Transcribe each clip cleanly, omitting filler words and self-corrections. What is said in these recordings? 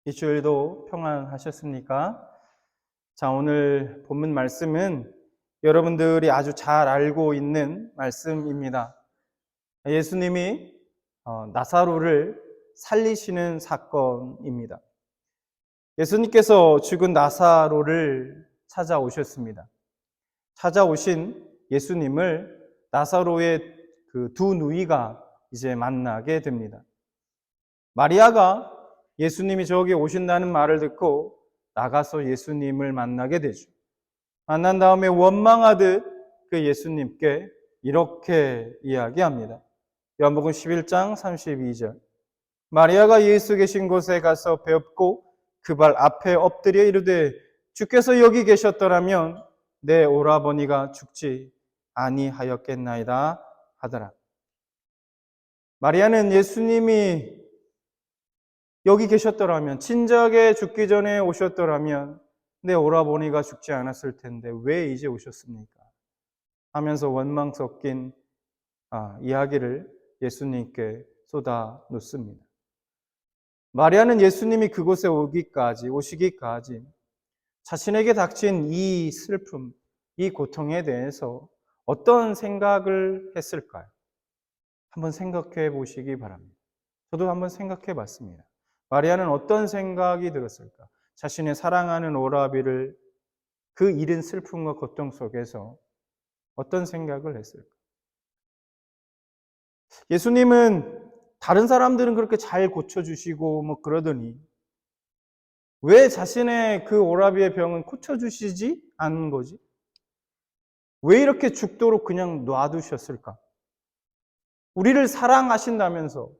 이 주일도 평안하셨습니까? 자, 오늘 본문 말씀은 여러분들이 아주 잘 알고 있는 말씀입니다. 예수님이 나사로를 살리시는 사건입니다. 예수님께서 죽은 나사로를 찾아오셨습니다. 찾아오신 예수님을 나사로의 그 두 누이가 이제 만나게 됩니다. 마리아가 예수님이 저기 오신다는 말을 듣고 나가서 예수님을 만나게 되죠. 만난 다음에 원망하듯 그 예수님께 이렇게 이야기합니다. 요한복음 11장 32절. 마리아가 예수 계신 곳에 가서 배웁고 그 발 앞에 엎드려 이르되 주께서 여기 계셨더라면 내 오라버니가 죽지 아니하였겠나이다 하더라. 마리아는 예수님이 여기 계셨더라면, 진작에 죽기 전에 오셨더라면 내 오라버니가 죽지 않았을 텐데 왜 이제 오셨습니까? 하면서 원망 섞인 이야기를 예수님께 쏟아 놓습니다. 마리아는 예수님이 그곳에 오시기까지 자신에게 닥친 이 슬픔, 이 고통에 대해서 어떤 생각을 했을까요? 한번 생각해 보시기 바랍니다. 저도 한번 생각해 봤습니다. 마리아는 어떤 생각이 들었을까? 자신의 사랑하는 오라비를 그 잃은 슬픔과 고통 속에서 어떤 생각을 했을까? 예수님은 다른 사람들은 그렇게 잘 고쳐주시고 뭐 그러더니 왜 자신의 그 오라비의 병은 고쳐주시지 않는 거지? 왜 이렇게 죽도록 그냥 놔두셨을까? 우리를 사랑하신다면서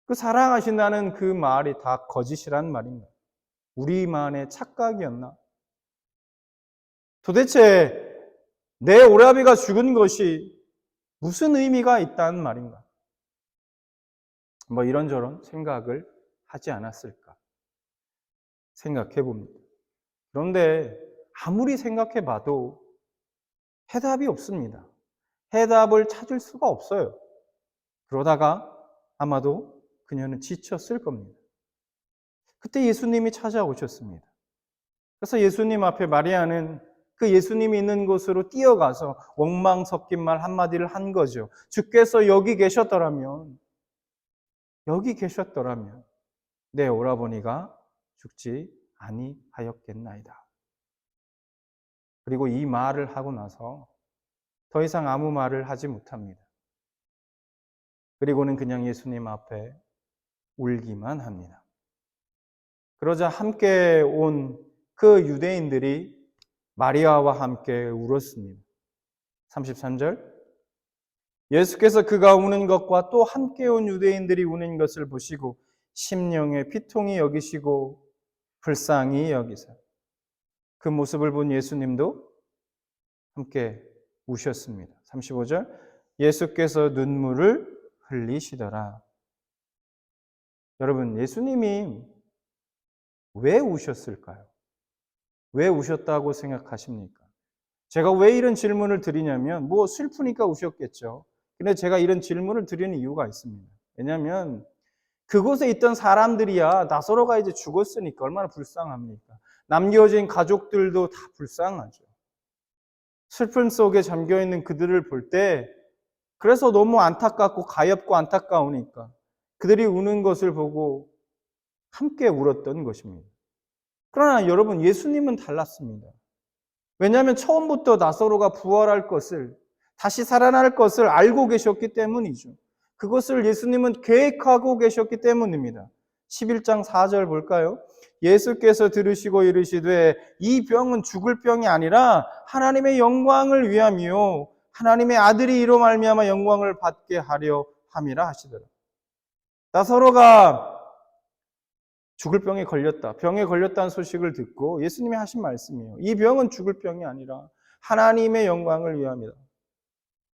그 사랑하신다는 그 말이 다 거짓이란 말인가? 우리만의 착각이었나? 도대체 내 오라비가 죽은 것이 무슨 의미가 있다는 말인가? 뭐 이런저런 생각을 하지 않았을까? 생각해 봅니다. 그런데 아무리 생각해 봐도 해답이 없습니다. 해답을 찾을 수가 없어요. 그러다가 아마도 그녀는 지쳤을 겁니다. 그때 예수님이 찾아오셨습니다. 그래서 예수님 앞에 마리아는 그 예수님이 있는 곳으로 뛰어가서 원망 섞인 말 한마디를 한 거죠. 주께서 여기 계셨더라면 내 오라버니가 죽지 아니하였겠나이다. 그리고 이 말을 하고 나서 더 이상 아무 말을 하지 못합니다. 그리고는 그냥 예수님 앞에 울기만 합니다. 그러자 함께 온 그 유대인들이 마리아와 함께 울었습니다. 33절. 예수께서 그가 우는 것과 또 함께 온 유대인들이 우는 것을 보시고 심령에 피통이 여기시고 불쌍히 여기사 그 모습을 본 예수님도 함께 우셨습니다. 35절. 예수께서 눈물을 흘리시더라. 여러분, 예수님이 왜 우셨을까요? 왜 우셨다고 생각하십니까? 제가 왜 이런 질문을 드리냐면 뭐 슬프니까 우셨겠죠. 근데 제가 이런 질문을 드리는 이유가 있습니다. 왜냐하면 그곳에 있던 사람들이야 나사로가 이제 죽었으니까 얼마나 불쌍합니까? 남겨진 가족들도 다 불쌍하죠. 슬픔 속에 잠겨있는 그들을 볼 때 그래서 너무 안타깝고 가엾고 안타까우니까 그들이 우는 것을 보고 함께 울었던 것입니다. 그러나 여러분, 예수님은 달랐습니다. 왜냐하면 처음부터 나사로가 부활할 것을, 다시 살아날 것을 알고 계셨기 때문이죠. 그것을 예수님은 계획하고 계셨기 때문입니다. 11장 4절 볼까요? 예수께서 들으시고 이르시되 이 병은 죽을 병이 아니라 하나님의 영광을 위함이요 하나님의 아들이 이로 말미암아 영광을 받게 하려 함이라 하시더라. 나사로가 죽을 병에 걸렸다. 병에 걸렸다는 소식을 듣고 예수님이 하신 말씀이에요. 이 병은 죽을 병이 아니라 하나님의 영광을 위함이다.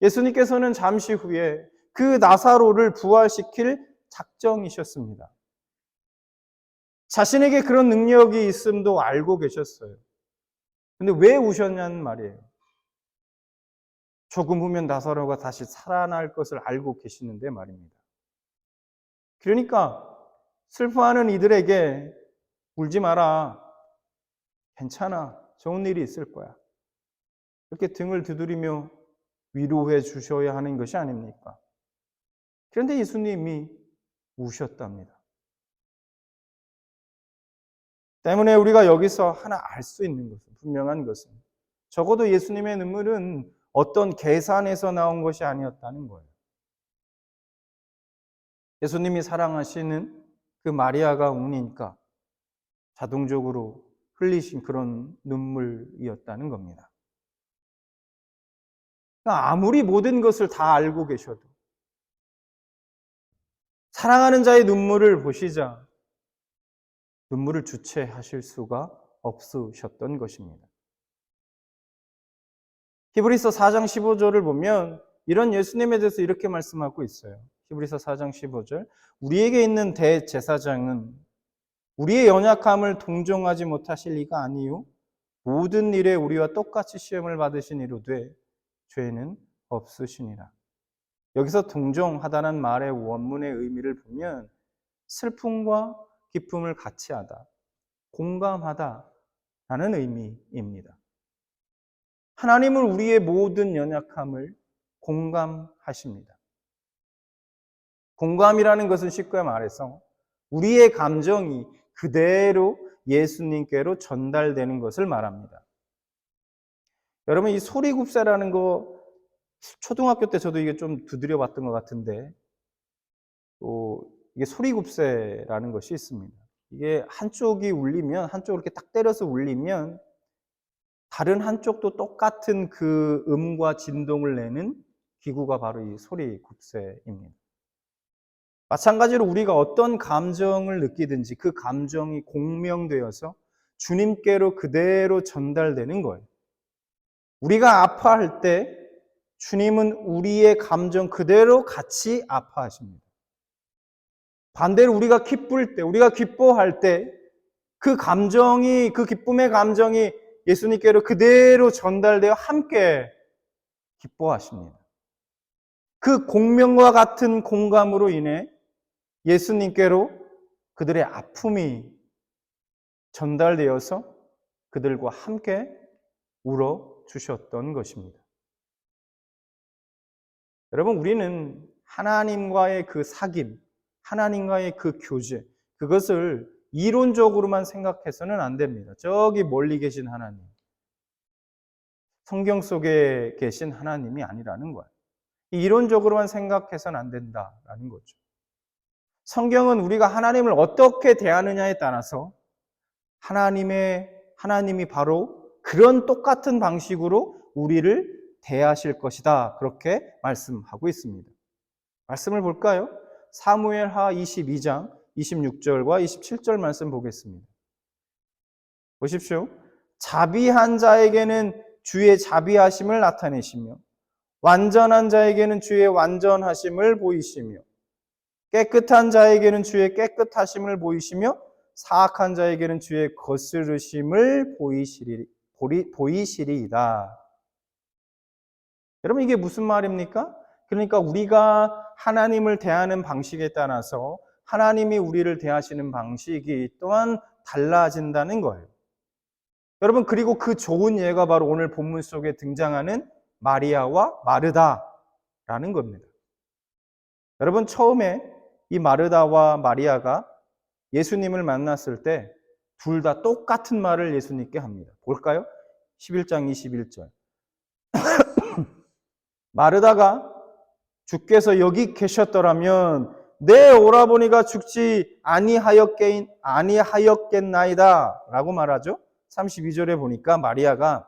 예수님께서는 잠시 후에 그 나사로를 부활시킬 작정이셨습니다. 자신에게 그런 능력이 있음도 알고 계셨어요. 근데 왜 우셨냐는 말이에요. 조금 후면 나사로가 다시 살아날 것을 알고 계시는데 말입니다. 그러니까 슬퍼하는 이들에게 울지 마라. 괜찮아. 좋은 일이 있을 거야. 이렇게 등을 두드리며 위로해 주셔야 하는 것이 아닙니까? 그런데 예수님이 우셨답니다. 때문에 우리가 여기서 하나 알 수 있는 것은, 분명한 것은, 적어도 예수님의 눈물은 어떤 계산에서 나온 것이 아니었다는 거예요. 예수님이 사랑하시는 그 마리아가 우니까 자동적으로 흘리신 그런 눈물이었다는 겁니다. 그러니까 아무리 모든 것을 다 알고 계셔도 사랑하는 자의 눈물을 보시자 눈물을 주체하실 수가 없으셨던 것입니다. 히브리서 4장 15절을 보면 이런 예수님에 대해서 이렇게 말씀하고 있어요. 히브리서 4장 15절. 우리에게 있는 대제사장은 우리의 연약함을 동정하지 못하실 이가 아니요 모든 일에 우리와 똑같이 시험을 받으신 이로되 죄는 없으시니라. 여기서 동정하다는 말의 원문의 의미를 보면 슬픔과 기쁨을 같이 하다, 공감하다라는 의미입니다. 하나님은 우리의 모든 연약함을 공감하십니다. 공감이라는 것은 쉽게 말해서 우리의 감정이 그대로 예수님께로 전달되는 것을 말합니다. 여러분, 이 소리굽새라는 거 초등학교 때 저도 이게 좀 두드려 봤던 것 같은데, 이게 소리굽새라는 것이 있습니다. 이게 한쪽이 울리면, 한쪽을 이렇게 딱 때려서 울리면 다른 한쪽도 똑같은 그 음과 진동을 내는 기구가 바로 이 소리굽새입니다. 마찬가지로 우리가 어떤 감정을 느끼든지 그 감정이 공명되어서 주님께로 그대로 전달되는 거예요. 우리가 아파할 때 주님은 우리의 감정 그대로 같이 아파하십니다. 반대로 우리가 기쁠 때, 우리가 기뻐할 때 그 감정이, 그 기쁨의 감정이 예수님께로 그대로 전달되어 함께 기뻐하십니다. 그 공명과 같은 공감으로 인해 예수님께로 그들의 아픔이 전달되어서 그들과 함께 울어주셨던 것입니다. 여러분, 우리는 하나님과의 그 사귐, 하나님과의 그 교제, 그것을 이론적으로만 생각해서는 안 됩니다. 저기 멀리 계신 하나님, 성경 속에 계신 하나님이 아니라는 거예요. 이론적으로만 생각해서는 안 된다라는 거죠. 성경은 우리가 하나님을 어떻게 대하느냐에 따라서 하나님이 바로 그런 똑같은 방식으로 우리를 대하실 것이다. 그렇게 말씀하고 있습니다. 말씀을 볼까요? 사무엘하 22장 26절과 27절 말씀 보겠습니다. 보십시오. 자비한 자에게는 주의 자비하심을 나타내시며 완전한 자에게는 주의 완전하심을 보이시며 깨끗한 자에게는 주의 깨끗하심을 보이시며 사악한 자에게는 주의 거스르심을 보이시리이다. 여러분, 이게 무슨 말입니까? 그러니까 우리가 하나님을 대하는 방식에 따라서 하나님이 우리를 대하시는 방식이 또한 달라진다는 거예요. 여러분, 그리고 그 좋은 예가 바로 오늘 본문 속에 등장하는 마리아와 마르다라는 겁니다. 여러분, 처음에 이 마르다와 마리아가 예수님을 만났을 때 둘 다 똑같은 말을 예수님께 합니다. 볼까요? 11장 21절. 마르다가 주께서 여기 계셨더라면 내 오라버니가 죽지 아니하였겠나이다 라고 말하죠. 32절에 보니까 마리아가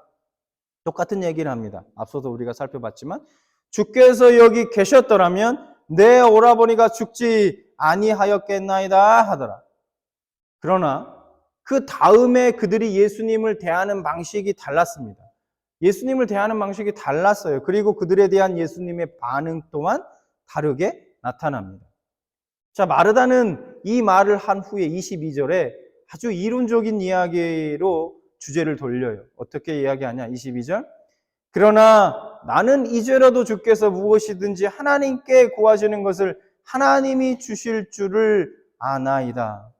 똑같은 얘기를 합니다. 앞서도 우리가 살펴봤지만 주께서 여기 계셨더라면 내 오라버니가 죽지 아니하였겠나이다 하더라. 그러나 그 다음에 그들이 예수님을 대하는 방식이 달랐습니다. 예수님을 대하는 방식이 달랐어요. 그리고 그들에 대한 예수님의 반응 또한 다르게 나타납니다. 자, 마르다는 이 말을 한 후에 22절에 아주 이론적인 이야기로 주제를 돌려요. 어떻게 이야기하냐? 22절. 그러나 나는 이제라도 주께서 무엇이든지 하나님께 구하시는 것을 하나님이 주실 줄을 아나이다.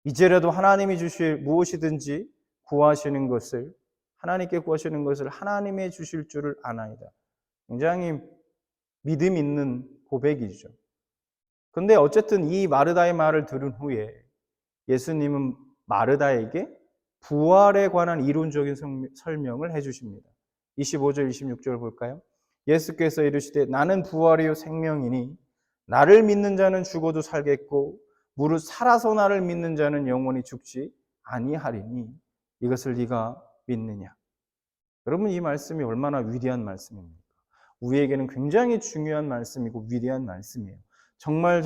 이제라도 하나님이 주실 무엇이든지 구하시는 것을, 하나님께 구하시는 것을 하나님이 주실 줄을 아나이다. 굉장히 믿음 있는 고백이죠. 그런데 어쨌든 이 마르다의 말을 들은 후에 예수님은 마르다에게 부활에 관한 이론적인 설명을 해주십니다. 25절, 26절 볼까요? 예수께서 이르시되 나는 부활이요 생명이니 나를 믿는 자는 죽어도 살겠고 무릇 살아서 나를 믿는 자는 영원히 죽지 아니하리니 이것을 네가 믿느냐? 여러분, 이 말씀이 얼마나 위대한 말씀입니까? 우리에게는 굉장히 중요한 말씀이고 위대한 말씀이에요. 정말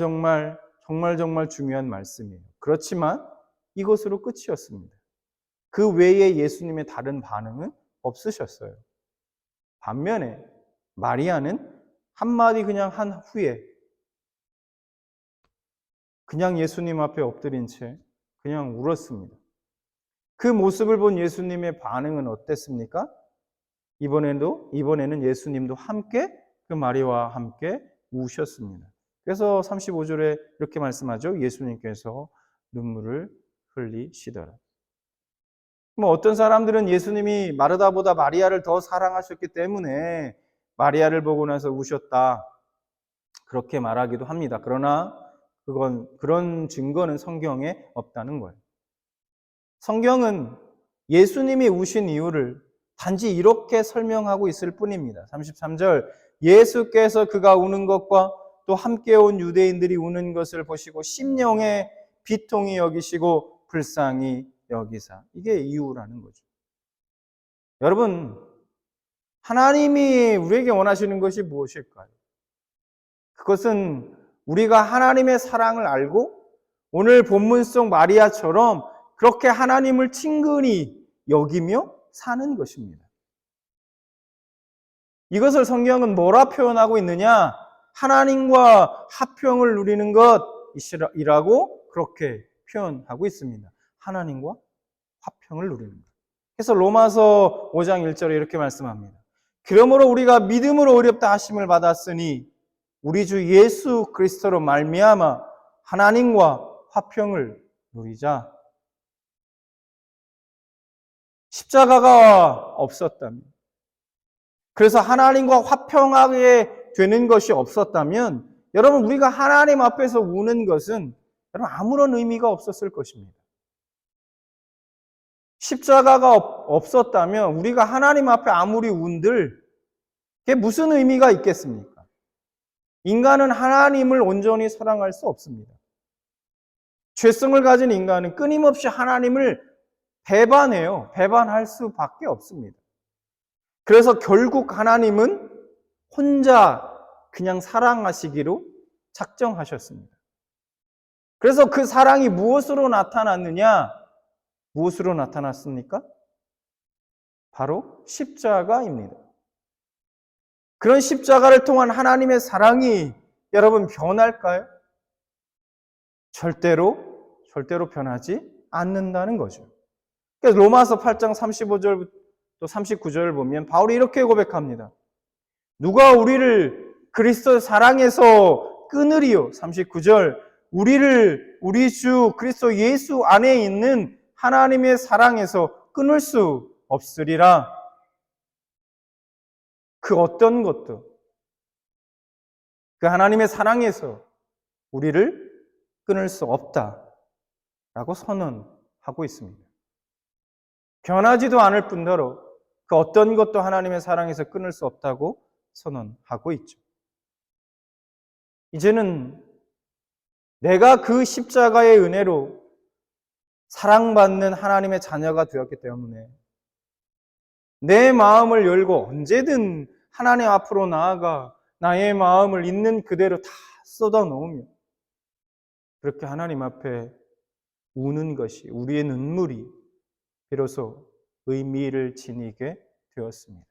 중요한 말씀이에요. 그렇지만 이것으로 끝이었습니다. 그 외에 예수님의 다른 반응은 없으셨어요. 반면에 마리아는 한마디 그냥 한 후에 그냥 예수님 앞에 엎드린 채 그냥 울었습니다. 그 모습을 본 예수님의 반응은 어땠습니까? 이번에는 예수님도 함께 그 마리아와 함께 우셨습니다. 그래서 35절에 이렇게 말씀하죠. 예수님께서 눈물을 흘리시더라. 어떤 사람들은 예수님이 마르다보다 마리아를 더 사랑하셨기 때문에 마리아를 보고 나서 우셨다, 그렇게 말하기도 합니다. 그러나 그런 증거는 성경에 없다는 거예요. 성경은 예수님이 우신 이유를 단지 이렇게 설명하고 있을 뿐입니다. 33절, 예수께서 그가 우는 것과 또 함께 온 유대인들이 우는 것을 보시고 심령에 비통히 여기시고 불쌍히 여기사. 이게 이유라는 거죠. 여러분, 하나님이 우리에게 원하시는 것이 무엇일까요? 그것은 우리가 하나님의 사랑을 알고 오늘 본문 속 마리아처럼 그렇게 하나님을 친근히 여기며 사는 것입니다. 이것을 성경은 뭐라 표현하고 있느냐? 하나님과 화평을 누리는 것이라고 그렇게 표현하고 있습니다. 하나님과 화평을 누리는 것. 그래서 로마서 5장 1절에 이렇게 말씀합니다. 그러므로 우리가 믿음으로 의롭다 하심을 받았으니 우리 주 예수 그리스도로 말미암아 하나님과 화평을 누리자. 십자가가 없었다면, 그래서 하나님과 화평하게 되는 것이 없었다면 여러분, 우리가 하나님 앞에서 우는 것은 여러분 아무런 의미가 없었을 것입니다. 십자가가 없었다면 우리가 하나님 앞에 아무리 운들 그게 무슨 의미가 있겠습니까? 인간은 하나님을 온전히 사랑할 수 없습니다. 죄성을 가진 인간은 끊임없이 하나님을 배반해요. 배반할 수밖에 없습니다. 그래서 결국 하나님은 혼자 그냥 사랑하시기로 작정하셨습니다. 그래서 그 사랑이 무엇으로 나타났느냐? 무엇으로 나타났습니까? 바로 십자가입니다. 그런 십자가를 통한 하나님의 사랑이 여러분 변할까요? 절대로 변하지 않는다는 거죠. 그래서 로마서 8장 35절 또 39절을 보면 바울이 이렇게 고백합니다. 누가 우리를 그리스도 사랑에서 끊으리요? 39절, 우리를 우리 주 그리스도 예수 안에 있는 하나님의 사랑에서 끊을 수 없으리라. 그 어떤 것도 그 하나님의 사랑에서 우리를 끊을 수 없다라고 선언하고 있습니다. 변하지도 않을 뿐더러 그 어떤 것도 하나님의 사랑에서 끊을 수 없다고 선언하고 있죠. 이제는 내가 그 십자가의 은혜로 사랑받는 하나님의 자녀가 되었기 때문에 내 마음을 열고 언제든 하나님 앞으로 나아가 나의 마음을 있는 그대로 다 쏟아놓으며 그렇게 하나님 앞에 우는 것이, 우리의 눈물이 비로소 의미를 지니게 되었습니다.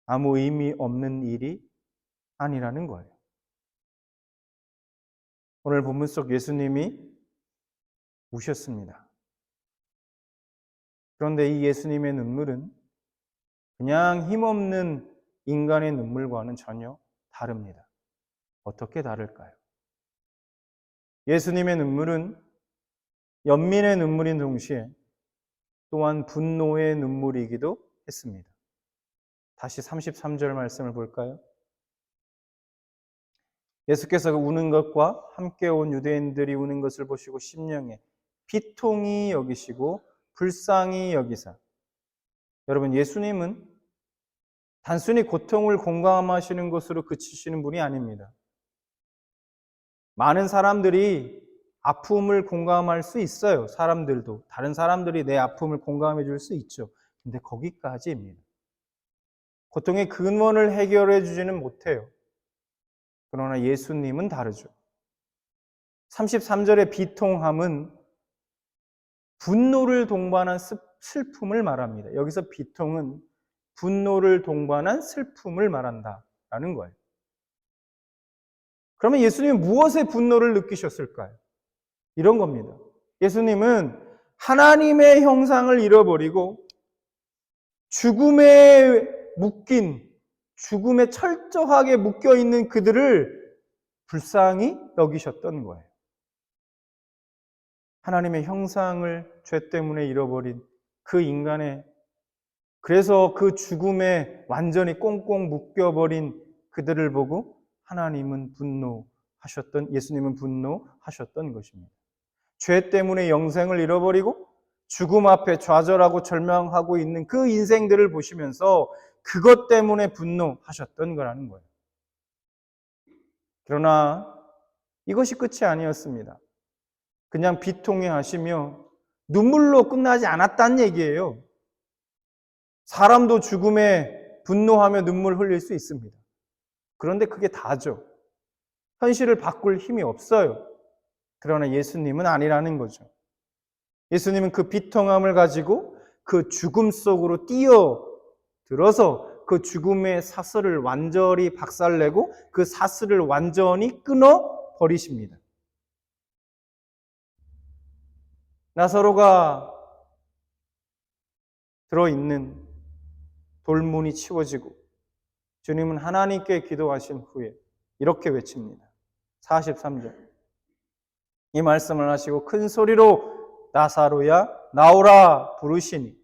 아무 의미 없는 일이 아니라는 거예요. 오늘 본문 속 예수님이 우셨습니다. 그런데 이 예수님의 눈물은 그냥 힘없는 인간의 눈물과는 전혀 다릅니다. 어떻게 다를까요? 예수님의 눈물은 연민의 눈물인 동시에 또한 분노의 눈물이기도 했습니다. 다시 33절 말씀을 볼까요? 예수께서 우는 것과 함께 온 유대인들이 우는 것을 보시고 심령에 비통히 여기시고 불쌍히 여기사. 여러분, 예수님은 단순히 고통을 공감하시는 것으로 그치시는 분이 아닙니다. 많은 사람들이 아픔을 공감할 수 있어요. 사람들도. 다른 사람들이 내 아픔을 공감해 줄 수 있죠. 근데 거기까지입니다. 고통의 근원을 해결해 주지는 못해요. 그러나 예수님은 다르죠. 33절의 비통함은 분노를 동반한 슬픔을 말합니다. 여기서 비통은 분노를 동반한 슬픔을 말한다라는 거예요. 그러면 예수님은 무엇에 분노를 느끼셨을까요? 이런 겁니다. 예수님은 하나님의 형상을 잃어버리고 죽음에 철저하게 묶여있는 그들을 불쌍히 여기셨던 거예요. 하나님의 형상을 죄 때문에 잃어버린 그 인간의, 그래서 그 죽음에 완전히 꽁꽁 묶여버린 그들을 보고 예수님은 분노하셨던 것입니다. 죄 때문에 영생을 잃어버리고 죽음 앞에 좌절하고 절망하고 있는 그 인생들을 보시면서 그것 때문에 분노하셨던 거라는 거예요. 그러나 이것이 끝이 아니었습니다. 그냥 비통해 하시며 눈물로 끝나지 않았다는 얘기예요. 사람도 죽음에 분노하며 눈물 흘릴 수 있습니다. 그런데 그게 다죠. 현실을 바꿀 힘이 없어요. 그러나 예수님은 아니라는 거죠. 예수님은 그 비통함을 가지고 그 죽음 속으로 뛰어들어서 그 죽음의 사슬을 완전히 박살내고 그 사슬을 완전히 끊어버리십니다. 나사로가 들어있는 돌문이 치워지고 주님은 하나님께 기도하신 후에 이렇게 외칩니다. 43절. 이 말씀을 하시고 큰 소리로 나사로야 나오라 부르시니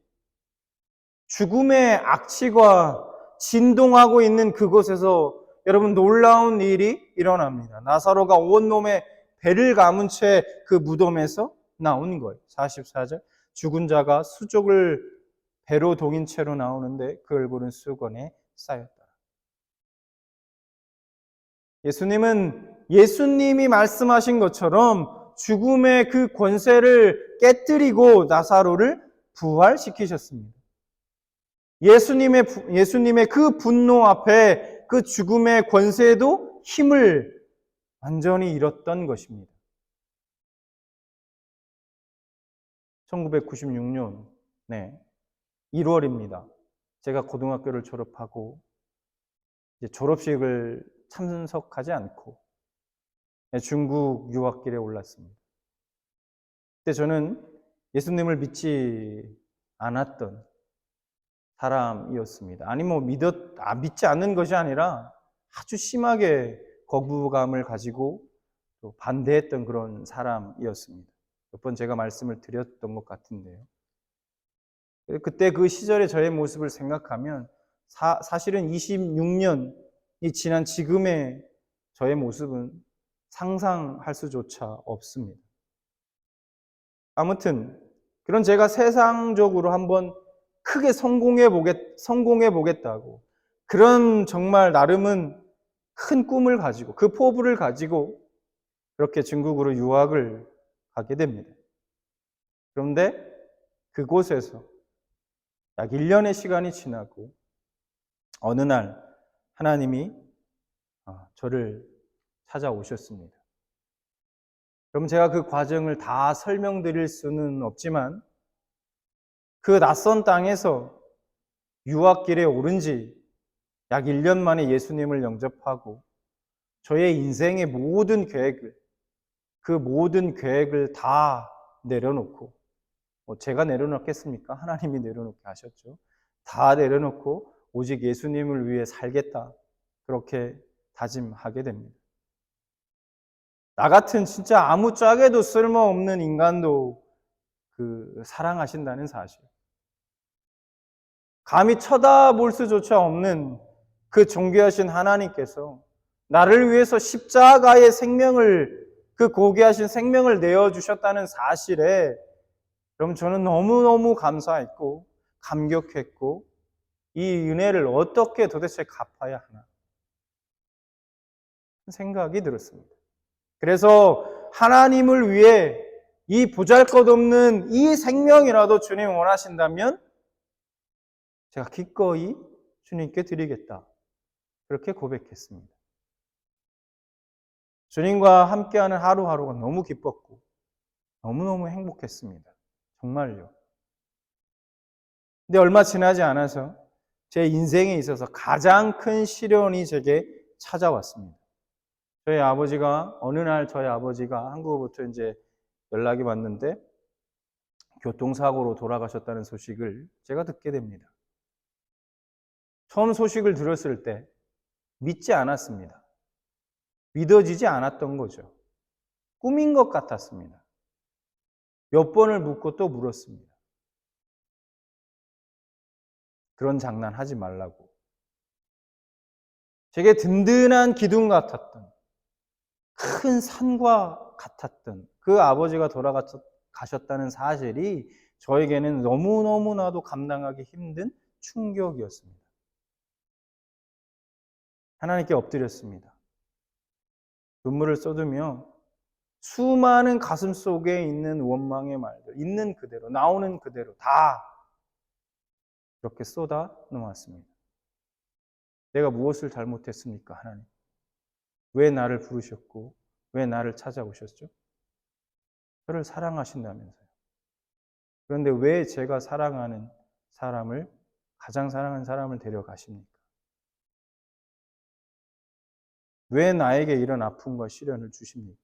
죽음의 악취가 진동하고 있는 그곳에서 여러분 놀라운 일이 일어납니다. 나사로가 온몸에 배를 감은 채 그 무덤에서 나온 거예요. 44절. 죽은 자가 수족을 배로 동인 채로 나오는데 그 얼굴은 수건에 쌓였다. 예수님이 말씀하신 것처럼 죽음의 그 권세를 깨뜨리고 나사로를 부활시키셨습니다. 예수님의 그 분노 앞에 그 죽음의 권세도 힘을 완전히 잃었던 것입니다. 1996년 1월입니다. 제가 고등학교를 졸업하고 이제 졸업식을 참석하지 않고 중국 유학길에 올랐습니다. 그때 저는 예수님을 믿지 않았던 사람이었습니다. 아니 믿지 않는 것이 아니라 아주 심하게 거부감을 가지고 또 반대했던 그런 사람이었습니다. 몇 번 제가 말씀을 드렸던 것 같은데요. 그때 그 시절의 저의 모습을 생각하면 사실은 26년이 지난 지금의 저의 모습은 상상할 수조차 없습니다. 아무튼 그런 제가 세상적으로 한번 크게 성공해 보겠다고 그런 정말 나름은 큰 꿈을 가지고 그 포부를 가지고 그렇게 중국으로 유학을 가게 됩니다. 그런데 그곳에서 약 1년의 시간이 지나고 어느 날 하나님이 저를 찾아오셨습니다. 그럼 제가 그 과정을 다 설명드릴 수는 없지만 그 낯선 땅에서 유학길에 오른 지 약 1년 만에 예수님을 영접하고 저의 인생의 모든 계획을 다 내려놓고 제가 내려놓겠습니까? 하나님이 내려놓게 하셨죠. 다 내려놓고 오직 예수님을 위해 살겠다. 그렇게 다짐하게 됩니다. 나 같은 진짜 아무짝에도 쓸모없는 인간도 사랑하신다는 사실. 감히 쳐다볼 수조차 없는 그 존귀하신 하나님께서 나를 위해서 십자가의 생명을, 그 고귀하신 생명을 내어주셨다는 사실에 그럼 저는 너무너무 감사했고 감격했고 이 은혜를 어떻게 도대체 갚아야 하나 생각이 들었습니다. 그래서 하나님을 위해 이 보잘것없는 이 생명이라도 주님 원하신다면 제가 기꺼이 주님께 드리겠다. 그렇게 고백했습니다. 주님과 함께하는 하루하루가 너무 기뻤고 너무너무 행복했습니다. 정말요. 근데 얼마 지나지 않아서 제 인생에 있어서 가장 큰 시련이 제게 찾아왔습니다. 저희 아버지가 어느 날 저희 아버지가 한국으로부터 이제 연락이 왔는데 교통사고로 돌아가셨다는 소식을 제가 듣게 됩니다. 처음 소식을 들었을 때 믿지 않았습니다. 믿어지지 않았던 거죠. 꿈인 것 같았습니다. 몇 번을 묻고 또 물었습니다. 그런 장난 하지 말라고. 제게 든든한 기둥 같았던, 큰 산과 같았던 그 아버지가 돌아가셨다는 사실이 저에게는 너무너무나도 감당하기 힘든 충격이었습니다. 하나님께 엎드렸습니다. 눈물을 쏟으며 수많은 가슴 속에 있는 원망의 말들, 있는 그대로, 나오는 그대로 다 이렇게 쏟아 놓았습니다. 내가 무엇을 잘못했습니까, 하나님? 왜 나를 부르셨고, 왜 나를 찾아오셨죠? 저를 사랑하신다면서요. 그런데 왜 제가 사랑하는 사람을, 가장 사랑하는 사람을 데려가십니까? 왜 나에게 이런 아픔과 시련을 주십니까?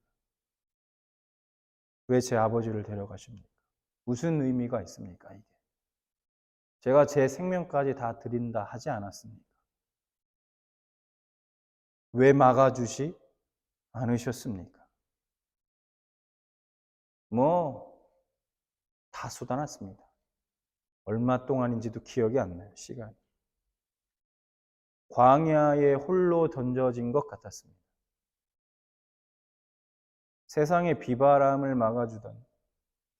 왜 제 아버지를 데려가십니까? 무슨 의미가 있습니까, 이게? 제가 제 생명까지 다 드린다 하지 않았습니까? 왜 막아주시 않으셨습니까? 다 쏟아놨습니다. 얼마 동안인지도 기억이 안 나요, 시간이. 광야에 홀로 던져진 것 같았습니다. 세상의 비바람을 막아주던,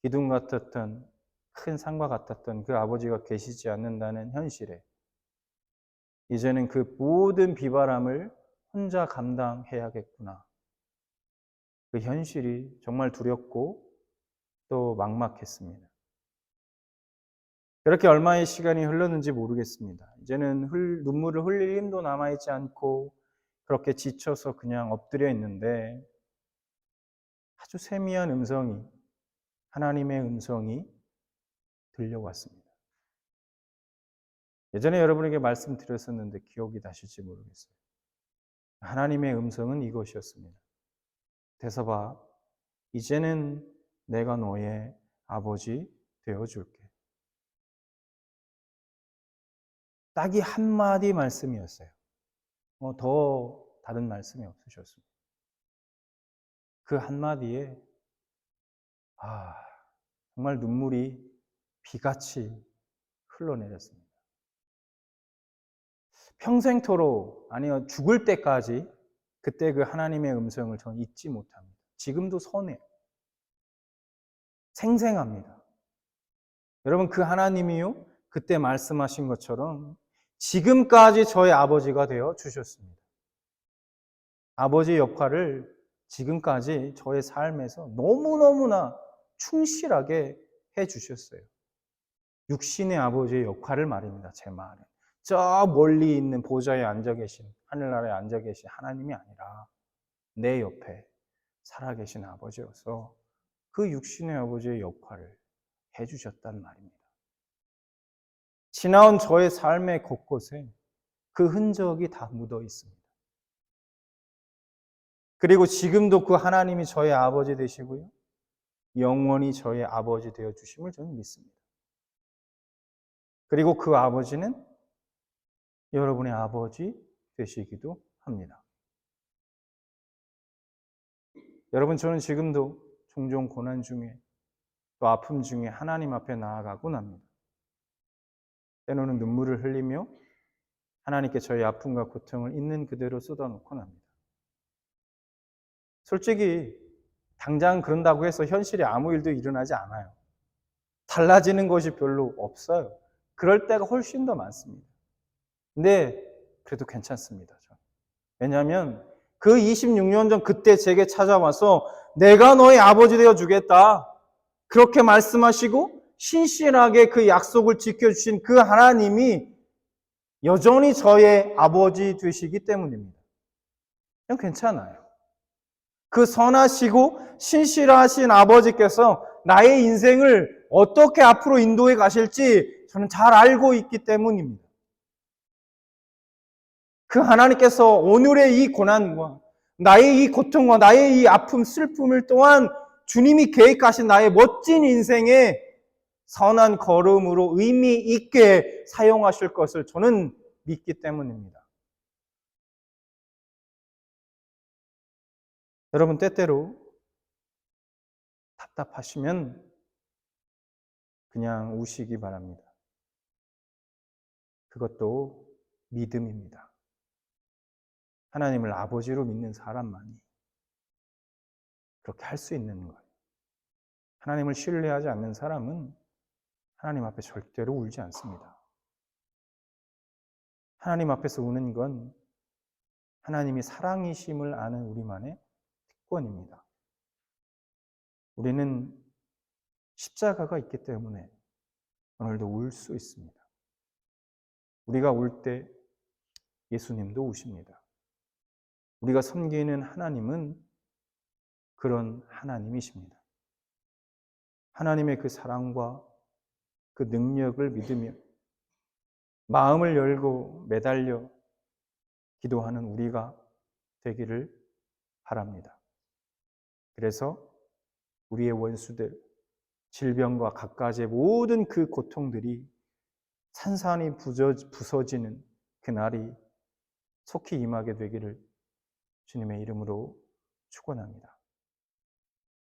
기둥 같았던, 큰 산과 같았던 그 아버지가 계시지 않는다는 현실에 이제는 그 모든 비바람을 혼자 감당해야겠구나. 그 현실이 정말 두렵고 또 막막했습니다. 그렇게 얼마의 시간이 흘렀는지 모르겠습니다. 이제는 눈물을 흘릴 힘도 남아있지 않고 그렇게 지쳐서 그냥 엎드려 있는데 아주 세미한 음성이, 하나님의 음성이 들려왔습니다. 예전에 여러분에게 말씀드렸었는데 기억이 나실지 모르겠어요. 하나님의 음성은 이것이었습니다. 대서봐, 이제는 내가 너의 아버지 되어줄게. 딱 이 한마디 말씀이었어요. 더 다른 말씀이 없으셨습니다. 그 한마디에 정말 눈물이 비같이 흘러내렸습니다. 평생토록, 아니요 죽을 때까지 그때 그 하나님의 음성을 저는 잊지 못합니다. 지금도 선해요. 생생합니다. 여러분, 그 하나님이요, 그때 말씀하신 것처럼 지금까지 저의 아버지가 되어 주셨습니다. 아버지의 역할을 지금까지 저의 삶에서 너무너무나 충실하게 해 주셨어요. 육신의 아버지의 역할을 말입니다. 제 말은. 저 멀리 있는 보좌에 앉아 계신, 하늘나라에 앉아 계신 하나님이 아니라 내 옆에 살아계신 아버지여서 그 육신의 아버지의 역할을 해주셨단 말입니다. 지나온 저의 삶의 곳곳에 그 흔적이 다 묻어 있습니다. 그리고 지금도 그 하나님이 저의 아버지 되시고요, 영원히 저의 아버지 되어 주심을 저는 믿습니다. 그리고 그 아버지는 여러분의 아버지 되시기도 합니다. 여러분, 저는 지금도 종종 고난 중에 또 아픔 중에 하나님 앞에 나아가곤 합니다. 때로는 눈물을 흘리며 하나님께 저희 아픔과 고통을 있는 그대로 쏟아놓곤 합니다. 솔직히 당장 그런다고 해서 현실에 아무 일도 일어나지 않아요. 달라지는 것이 별로 없어요. 그럴 때가 훨씬 더 많습니다. 근데 그래도 괜찮습니다. 저는. 왜냐하면 그 26년 전 그때 제게 찾아와서 내가 너의 아버지 되어 주겠다. 그렇게 말씀하시고 신실하게 그 약속을 지켜주신 그 하나님이 여전히 저의 아버지 되시기 때문입니다. 그냥 괜찮아요. 그 선하시고 신실하신 아버지께서 나의 인생을 어떻게 앞으로 인도해 가실지 저는 잘 알고 있기 때문입니다. 그 하나님께서 오늘의 이 고난과 나의 이 고통과 나의 이 아픔, 슬픔을 또한 주님이 계획하신 나의 멋진 인생의 선한 걸음으로 의미 있게 사용하실 것을 저는 믿기 때문입니다. 여러분, 때때로 답답하시면 그냥 우시기 바랍니다. 그것도 믿음입니다. 하나님을 아버지로 믿는 사람만이 그렇게 할 수 있는 거예요. 하나님을 신뢰하지 않는 사람은 하나님 앞에 절대로 울지 않습니다. 하나님 앞에서 우는 건 하나님이 사랑이심을 아는 우리만의 특권입니다. 우리는 십자가가 있기 때문에 오늘도 울 수 있습니다. 우리가 울 때 예수님도 우십니다. 우리가 섬기는 하나님은 그런 하나님이십니다. 하나님의 그 사랑과 그 능력을 믿으며 마음을 열고 매달려 기도하는 우리가 되기를 바랍니다. 그래서 우리의 원수들, 질병과 갖가지의 모든 그 고통들이 산산이 부서지는 그날이 속히 임하게 되기를 주님의 이름으로 축원합니다.